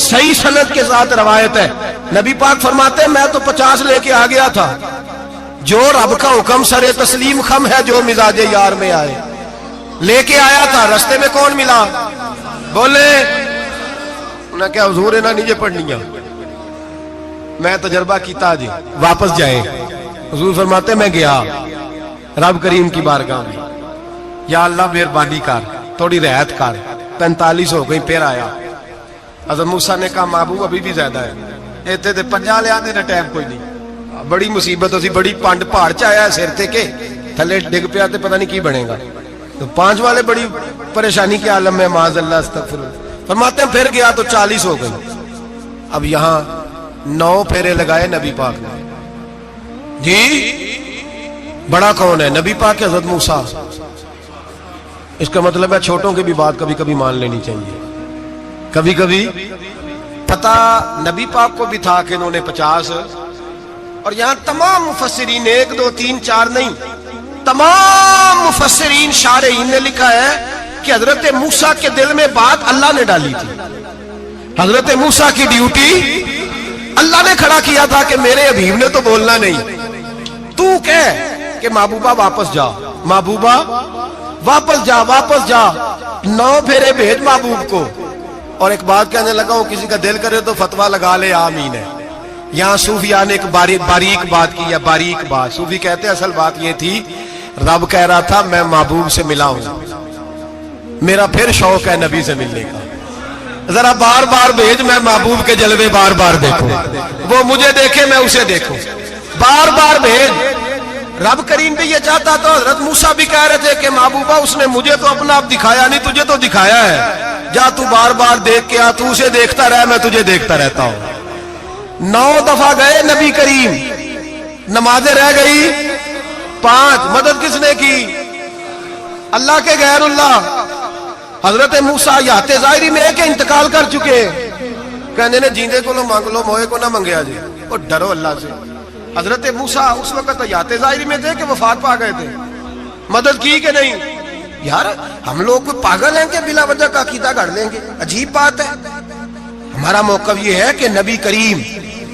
صحیح سند کے ساتھ روایت ہے. نبی پاک فرماتے ہیں میں تو 50 لے کے آ گیا تھا. جو رب کا حکم سرے تسلیم خم ہے جو مزاج یار میں آئے. لے کے آیا تھا, رستے میں کون ملا؟ بولے انہیں کیا حضور انہیں نیچے پڑھنیاں, میں تجربہ کیتا جی, واپس جائے. حضور فرماتے میں گیا رب کریم کی بارگاہ میں, یا اللہ مہربانی کر, تھوڑی رعایت کر. 45 ہو گئی, پھر آیا. حضرت موسیٰ نے کہا محبوب ابھی بھی زیادہ ہے, ایتھے تے 50 لے آنے نے ٹائم کوئی نہیں. بڑی مصیبت ہو سی, بڑی پانڈ پہاڑ چایا ہے سر تے کے تھلے ڈگ پیا تے پتہ نہیں کی بنے گا. تو 5 والے بڑی پریشانی کے عالم میں, معاذ اللہ استغفر. فرماتے ہیں پھر گیا تو 40 ہو گئی. اب یہاں 9 پھیرے لگائے نبی پاک نے. جی بڑا کون ہے؟ نبی پاک حضرت موسیٰ. اس کا مطلب ہے چھوٹوں کی بھی بات کبھی کبھی مان لینی چاہیے. کبھی کبھی پتہ نبی پاک کو بھی تھا کہ انہوں نے 50, اور یہاں تمام مفسرین 1 2 3 4 نہیں, تمام مفسرین شارحین نے لکھا ہے کہ حضرت موسیٰ کے دل میں بات اللہ نے ڈالی تھی. حضرت موسیٰ کی ڈیوٹی اللہ نے کھڑا کیا تھا کہ میرے حبیب نے تو بولنا نہیں, تو کہہ کہ محبوبہ واپس جا, محبوبہ واپس جا, واپس جا. 9 پھیرے بھیج محبوب کو. اور ایک بات کہنے لگا ہوں, کسی کا دل کرے تو فتویٰ لگا لے, آمین ہے. یہاں صوفیاء نے ایک باریک بات کی ہے, باریک بات. صوفی کہتے ہیں اصل بات یہ تھی, رب کہہ رہا تھا میں محبوب سے ملا ہوں, میرا پھر شوق ہے نبی سے ملنے کا, ذرا بار بار بھیج, میں محبوب کے جلوے بار بار دیکھوں, وہ مجھے دیکھے میں اسے دیکھوں, بار بار بھیج. رب کریم بھی یہ چاہتا تو حضرت موسیٰ بھی کہہ رہے تھے کہ محبوبہ اس نے مجھے تو اپنا آپ دکھایا نہیں, تجھے تو دکھایا ہے, جا تو بار بار دیکھ کے آ, تو اسے دیکھتا رہ, میں تجھے دیکھتا رہتا ہوں. 9 دفعہ گئے نبی کریم, نمازیں رہ گئی 5. مدد کس نے کی؟ اللہ کے غیر اللہ. حضرت موسیٰ یات ظاہری میں کہ انتقال کر چکے, کہنے نے جیندے کو مانگ لو, موئے کو نہ منگیا جی, اور ڈرو اللہ سے. حضرت موسیٰ اس وقت یات ظاہری میں تھے کہ وفات پا گئے تھے, مدد کی کہ نہیں؟ یار ہم لوگ کوئی پاگل ہیں کہ بلا وجہ کا عقیدہ گھڑ لیں گے؟ عجیب بات ہے. ہمارا موقف یہ ہے کہ نبی کریم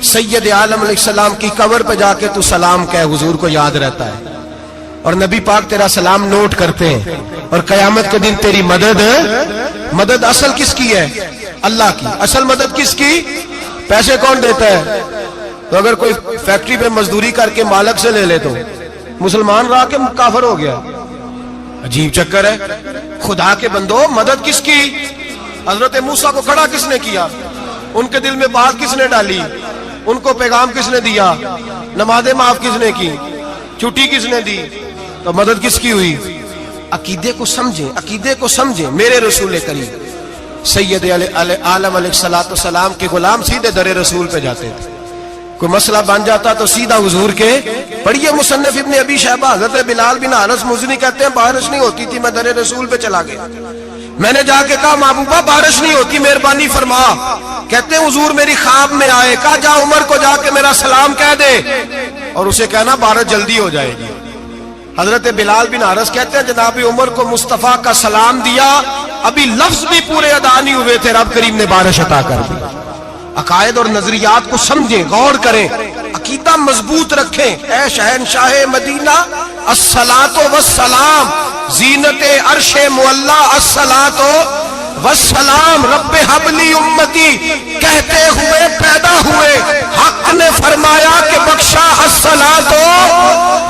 سید عالم علیہ السلام کی قبر پہ جا کے تو سلام کہہ, حضور کو یاد رہتا ہے, اور نبی پاک تیرا سلام نوٹ کرتے ہیں, اور قیامت کے دن تیری مدد اصل کس کی ہے؟ اللہ کی. اصل مدد کس کی؟ پیسے کون دیتا ہے؟ تو اگر کوئی فیکٹری پہ مزدوری کر کے مالک سے لے لے تو مسلمان رہا کہ کافر ہو گیا. عجیب چکر ہے. خدا کے بندو, مدد کس کی؟ حضرت موسیٰ کو کھڑا کس نے کیا؟ ان کے دل میں بات کس نے ڈالی؟ ان کو پیغام کس نے دیا؟ نمازیں معاف کس نے کی؟ چھٹی کس نے دی؟ تو مدد کس کی ہوئی؟ عقیدے کو سمجھیں, عقیدے کو سمجھیں. میرے رسول کریم سید عالم علیہ السلام کے غلام سیدھے در رسول پہ جاتے تھے. کوئی مسئلہ بن جاتا تو سیدھا حضور کے. پڑھیے مصنف ابن ابی شیبہ, حضرت بلال بن حارث مزنی کہتے ہیں بارش نہیں ہوتی تھی, میں در رسول پہ چلا گیا. میں نے جا کے کہا محبوبہ بارش نہیں ہوتی, مہربانی فرما. کہتے ہیں حضور میری خواب میں آئے, کہا جا عمر کو جا کے میرا سلام کہہ دے, اور اسے کہنا بارش جلدی ہو جائے گی. حضرت بلال بن حارث کہتے ہیں جناب عمر کو مصطفیٰ کا سلام دیا, ابھی لفظ بھی پورے ادا نہیں ہوئے تھے, رب کریم نے بارش عطا کر دی. عقائد اور نظریات کو سمجھیں, غور کریں, عقیدہ مضبوط رکھیں. اے شہنشاہ مدینہ الصلاۃ والسلام, زینت عرش معلا الصلاۃ والسلام, رب حبلی امتی کہتے ہوئے پیدا ہوئے, حق نے فرمایا کہ بخشا الصلاۃ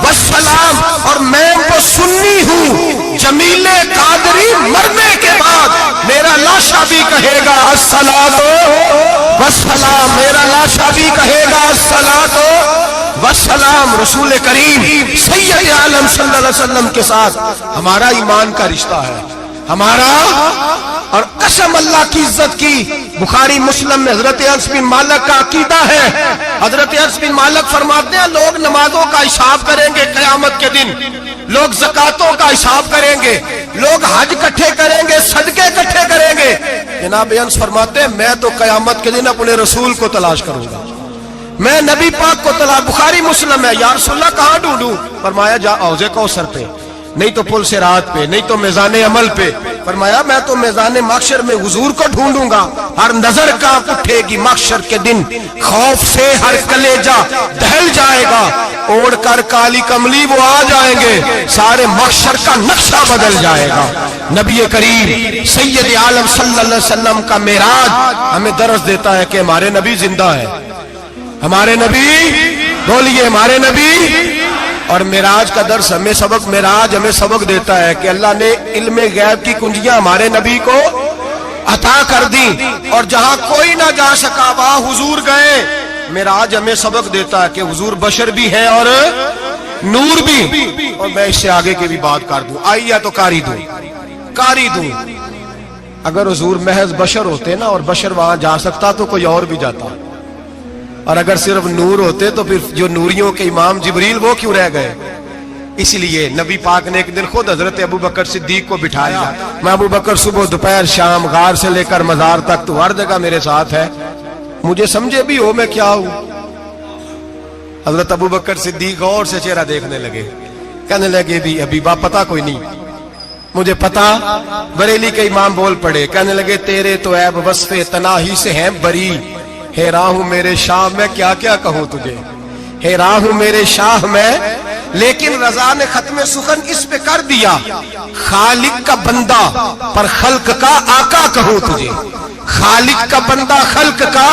والسلام. اور میں تو سنی ہوں, جمیل قادری مرنے کے بعد میرا لاشا بھی کہے گا الصلاۃ والسلام, میرا لاشا بھی کہے گا الصلاۃ والسلام. رسول کریم سید عالم صلی اللہ علیہ وسلم کے ساتھ ہمارا ایمان کا رشتہ ہے, ہمارا. اور قسم اللہ کی عزت کی, بخاری مسلم میں حضرت انس بن مالک کا عقیدہ ہے. حضرت انس بن مالک فرماتے ہیں لوگ نمازوں کا حساب کریں گے قیامت کے دن, لوگ زکاتوں کا حساب کریں گے, لوگ حج اکٹھے کریں گے, صدقے اکٹھے کریں گے. جناب انس فرماتے ہیں میں تو قیامت کے دن اپنے رسول کو تلاش کروں گا, میں نبی پاک کو تلاش. بخاری مسلم ہے. یا رسول اللہ کہاں ڈھونڈوں؟ فرمایا جا حوض کوثر پہ, نہیں تو پل صراط پہ, نہیں تو میزان عمل پہ. فرمایا میں تو میدان محشر میں حضور کو ڈھونڈوں گا، ہر نظر کانپ اٹھے گی محشر کے دن، خوف سے ہر کلیجہ دہل جائے گا، اوڑھ کر کالی کملی وہ آ جائیں گے، سارے محشر کا نقشہ بدل جائے گا۔ نبی کریم سید عالم صلی اللہ علیہ وسلم کا معراج ہمیں درس دیتا ہے کہ ہمارے نبی زندہ ہے، ہمارے نبی، بولیے ہمارے نبی۔ اور معراج کا درس ہمیں سبق، معراج ہمیں سبق دیتا ہے کہ اللہ نے علم غیب کی کنجیاں ہمارے نبی کو عطا کر دی، اور جہاں کوئی نہ جا سکا وہاں حضور گئے۔ معراج ہمیں سبق دیتا ہے کہ حضور بشر بھی ہے اور نور بھی۔ اور میں اس سے آگے کی بھی بات کر دوں، آئی یا تو کاری دوں۔ اگر حضور محض بشر ہوتے نا اور بشر وہاں جا سکتا تو کوئی اور بھی جاتا، اور اگر صرف نور ہوتے تو پھر جو نوریوں کے امام جبریل وہ کیوں رہ گئے؟ اس لیے نبی پاک نے ایک دن خود حضرت ابو بکر صدیق کو بٹھایا، میں ابو بکر صبح دوپہر شام غار سے لے کر مزار تک تو ہر جگہ میرے ساتھ ہے، مجھے سمجھے بھی ہو میں کیا ہوں۔ حضرت ابو بکر صدیق غور سے چہرہ دیکھنے لگے، کہنے لگے بھی ابھی با پتہ کوئی نہیں، مجھے پتا۔ بریلی کے امام بول پڑے، کہنے لگے تیرے تو عیب وصف تناہی سے ہیں بری، حیران ہوں میرے شاہ میں کیا کیا کہوں تجھے، حیران ہوں میرے شاہ میں، لیکن رضا نے ختم سخن اس پہ کر دیا، خالق کا بندہ پر خلق کا آقا کہوں تجھے، خالق کا بندہ خلق کا۔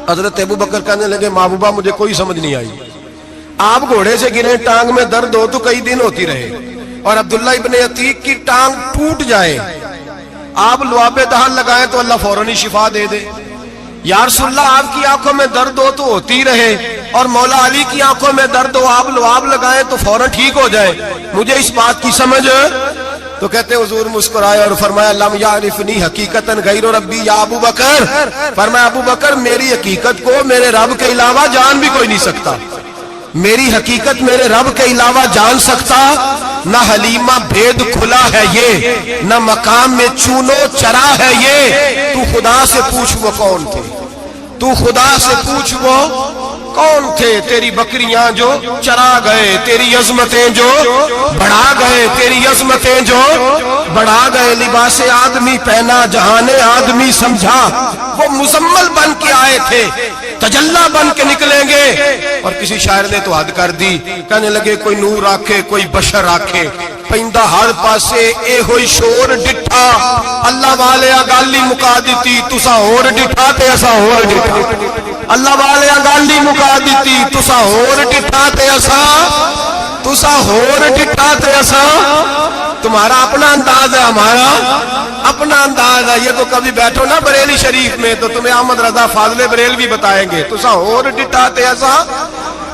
حضرت ابو بکر کہنے لگے محبوبہ مجھے کوئی سمجھ نہیں آئی، آپ گھوڑے سے گرے ٹانگ میں درد ہو تو کئی دن ہوتی رہے، اور عبداللہ ابن عتیق کی ٹانگ ٹوٹ جائے، آپ لعاب دہن لگائیں تو اللہ فوراً ہی شفا دے دے۔ یا رسول اللہ آپ کی آنکھوں میں درد ہو تو ہوتی رہے، اور مولا علی کی آنکھوں میں درد ہو آپ لعاب لگائیں تو فوراً ٹھیک ہو جائے، مجھے اس بات کی سمجھ۔ تو کہتے حضور مسکرائے اور فرمایا لم یعرفنی حقیقتاً غیر ربی یا ابو بکر، فرمایا ابو بکر میری حقیقت کو میرے رب کے علاوہ جان بھی کوئی نہیں سکتا، میری حقیقت میرے رب کے علاوہ جان سکتا، نہ حلیمہ بھید کھلا ہے یہ، نہ مقام میں چونو چرا ہے یہ، تو خدا سے پوچھ وہ کون تھے، تو خدا سے پوچھ وہ کون تھے، تیری بکریاں جو چرا گئے، تیری عظمتیں جو بڑھا گئے، تیری عظمتیں جو بڑھا گئے، لباس آدمی پہنا جہان آدمی سمجھا، وہ مزمل بن کے آئے تھے تجلا بن کے نکلیں گے۔ اور کسی شاعر نے تو حد کر دی، کہنے لگے کوئی نور آکھے کوئی بشر آکھے، پیندہ ہر پاسے اے ہوئی شور ڈٹھا، اللہ والے گالی مکا دیتی تسا اور ڈٹھا تے اسا اور ڈٹھا، اللہ والے گالی مکا دیتی تسا اور ڈٹھا تے اسا، تسا اور ڈٹھا تے اسا۔ تمہارا اپنا انداز ہے، ہمارا اپنا انداز ہے، یہ تو کبھی بیٹھو نا بریلی شریف میں تو تمہیں احمد رضا فاضل بریل بھی بتائیں گے، تسا اور ڈٹھا تے اسا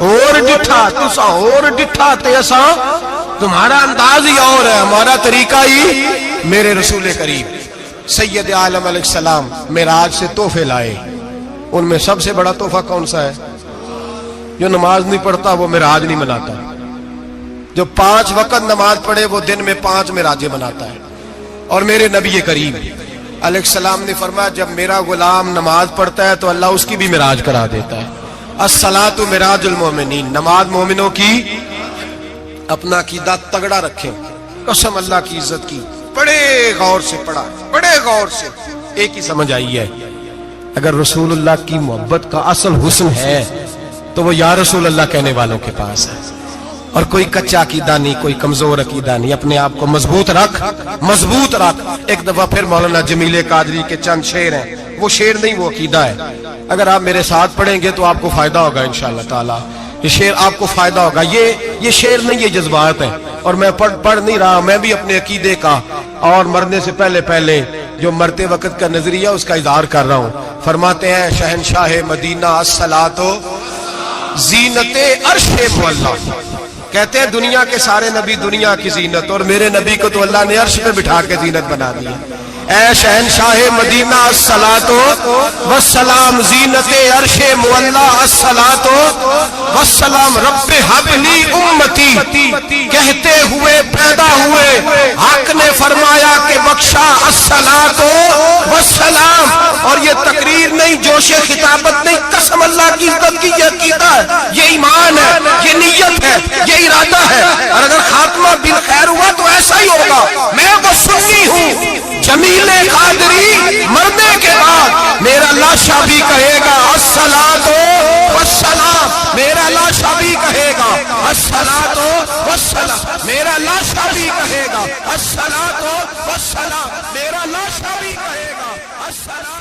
اور ڈٹھا، تسا اور ڈٹھا تے اسا۔ تمہارا انداز ہی اور ہے، ہمارا طریقہ ہی۔ میرے رسول کریم سید عالم علیہ السلام معراج سے تحفے لائے، ان میں سب سے بڑا تحفہ کون سا ہے؟ جو نماز نہیں پڑھتا وہ معراج نہیں مناتا، جو 5 وقت نماز پڑھے وہ دن میں 5 معراجیں مناتا ہے۔ اور میرے نبی کریم علیہ السلام نے فرمایا جب میرا غلام نماز پڑھتا ہے تو اللہ اس کی بھی معراج کرا دیتا ہے۔ الصلاۃ معراج المومنین، نماز مومنوں کی۔ اپنا عقیدہ تگڑا رکھیں، قسم اللہ کی عزت کی، بڑے غور سے پڑھا، بڑے غور سے۔ ایک ہی سمجھ آئی ہے، اگر رسول اللہ کی محبت کا اصل حسن ہے تو وہ یا رسول اللہ کہنے والوں کے پاس ہے، اور کوئی کچا عقیدہ نہیں، کوئی کمزور عقیدہ نہیں، اپنے آپ کو مضبوط رکھ، مضبوط رکھ۔ ایک دفعہ پھر مولانا جمیل قادری کے چند شعر ہیں، وہ شعر نہیں وہ عقیدہ ہے، اگر آپ میرے ساتھ پڑھیں گے تو آپ کو فائدہ ہوگا انشاءاللہ تعالی، یہ شعر آپ کو فائدہ ہوگا۔ یہ شعر نہیں، یہ جذبات ہیں، اور میں پڑھ نہیں رہا، میں بھی اپنے عقیدے کا اور مرنے سے پہلے جو مرتے وقت کا نظریہ اس کا اظہار کر رہا ہوں۔ فرماتے ہیں شہنشاہ مدینہ الصلاۃ زینت عرش معلا، کہتے ہیں دنیا کے سارے نبی دنیا کی زینت، اور میرے نبی کو تو اللہ نے عرش پہ بٹھا کے زینت بنا دیا۔ اے شہنشاہ مدینہ الصلاۃ والسلام زینت عرش معلا، الصلاۃ والسلام رب حب لی امتی، کہتے ہوئے پیدا ہوئے حق نے فرمایا کہ بخشا الصلاۃ والسلام۔ اور یہ تقریر نہیں، جوش خطابت نہیں، قسم اللہ کی عزت کی، یہ عقیدہ ہے، یہ ایمان ہے، یہ نیت ہے، یہ ارادہ ہے، اور اگر خاتمہ بالخیر ہوا تو ایسا ہی ہوگا۔ میں وہ سنی ہوں بھی کہے گا الصلاۃ والسلام، میرا لاشا بھی کہے گا الصلاۃ والسلام، میرا لاشا بھی کہے گا الصلاۃ والسلام، میرا لاشا بھی کہے گا الصلاۃ